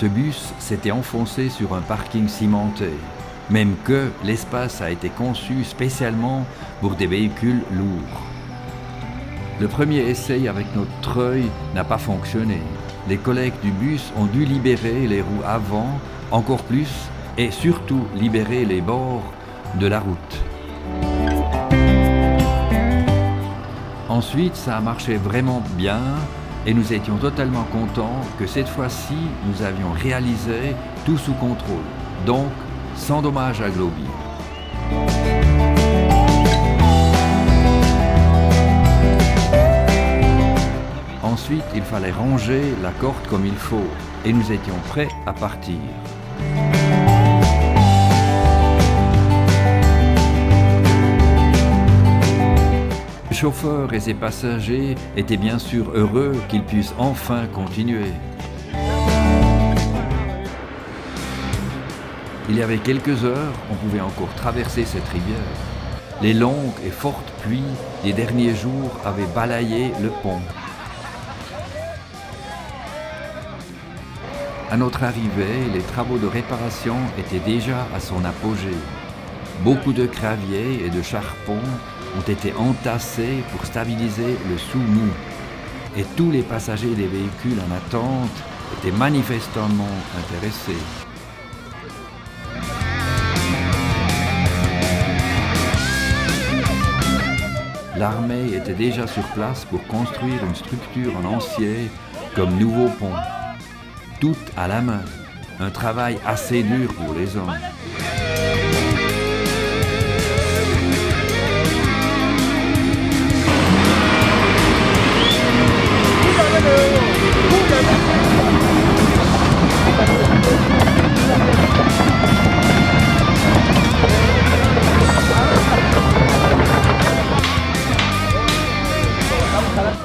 Ce bus s'était enfoncé sur un parking cimenté, même que l'espace a été conçu spécialement pour des véhicules lourds. Le premier essai avec notre treuil n'a pas fonctionné. Les collègues du bus ont dû libérer les roues avant, encore plus, et surtout libérer les bords de la route. Ensuite, ça a marché vraiment bien et nous étions totalement contents que cette fois-ci, nous avions réalisé tout sous contrôle, donc sans dommage à Globy. Ensuite, il fallait ranger la corde comme il faut et nous étions prêts à partir. Le chauffeur et ses passagers étaient bien sûr heureux qu'ils puissent enfin continuer. Il y avait quelques heures, on pouvait encore traverser cette rivière. Les longues et fortes pluies des derniers jours avaient balayé le pont. À notre arrivée, les travaux de réparation étaient déjà à son apogée. Beaucoup de gravier et de charbon ont été entassés pour stabiliser le sous-mou. Et tous les passagers des véhicules en attente étaient manifestement intéressés. L'armée était déjà sur place pour construire une structure en acier comme nouveau pont. Tout à la main, un travail assez dur pour les hommes.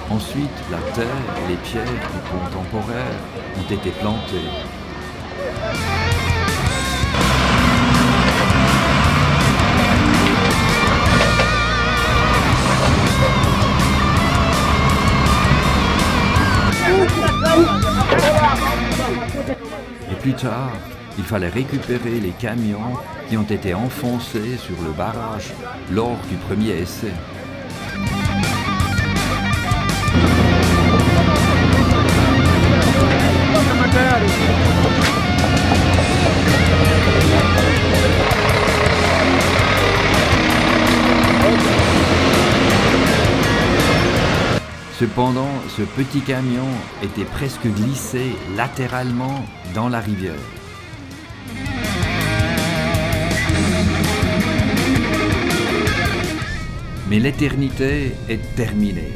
Ensuite, la terre et les pierres du pont temporaire ont été plantées. Et plus tard, il fallait récupérer les camions qui ont été enfoncés sur le barrage lors du premier essai. Cependant, ce petit camion était presque glissé latéralement dans la rivière. Mais l'éternité est terminée.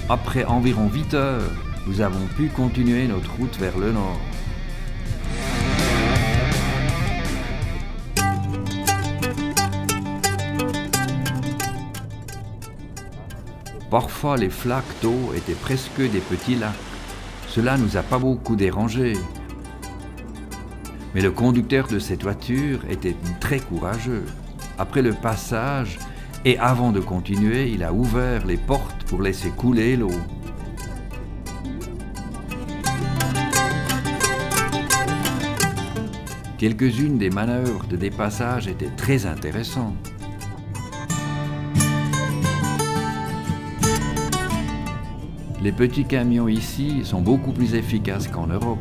Après environ 8 heures, nous avons pu continuer notre route vers le nord. Parfois, les flaques d'eau étaient presque des petits lacs. Cela ne nous a pas beaucoup dérangés. Mais le conducteur de cette voiture était très courageux. Après le passage, et avant de continuer, il a ouvert les portes pour laisser couler l'eau. Quelques-unes des manœuvres de dépassage étaient très intéressantes. Les petits camions ici sont beaucoup plus efficaces qu'en Europe.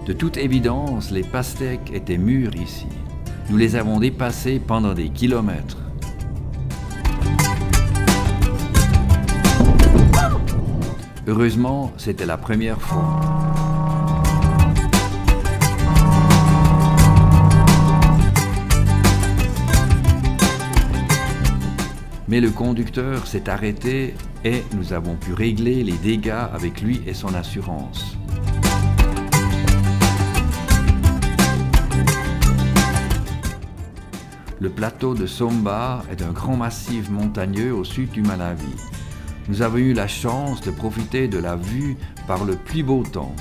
De toute évidence, les pastèques étaient mûres ici. Nous les avons dépassées pendant des kilomètres. Heureusement, c'était la première fois. Mais le conducteur s'est arrêté et nous avons pu régler les dégâts avec lui et son assurance. Le plateau de Somba est un grand massif montagneux au sud du Malawi. Nous avons eu la chance de profiter de la vue par le plus beau temps.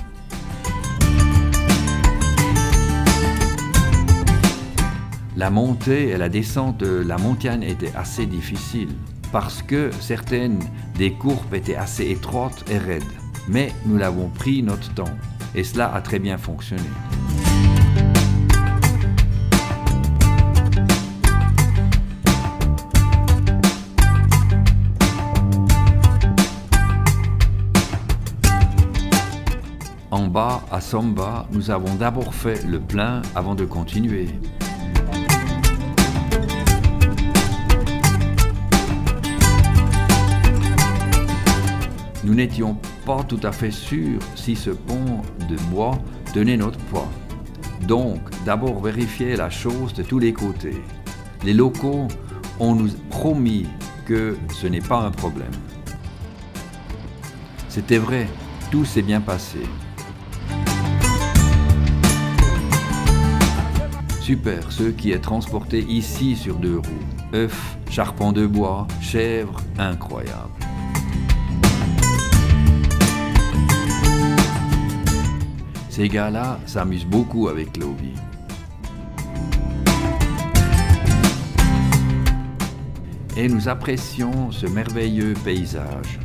La montée et la descente de la montagne étaient assez difficiles. parce que certaines des courbes étaient assez étroites et raides. Mais nous l'avons pris notre temps et cela a très bien fonctionné. En bas, à Samba, nous avons d'abord fait le plein avant de continuer. Nous n'étions pas tout à fait sûrs si ce pont de bois tenait notre poids. Donc, d'abord vérifier la chose de tous les côtés. Les locaux ont nous promis que ce n'est pas un problème. C'était vrai, tout s'est bien passé. Super, ce qui est transporté ici sur 2 roues. Œufs, charpents de bois, chèvres, incroyable. Ces gars-là s'amusent beaucoup avec Lovi. Et nous apprécions ce merveilleux paysage.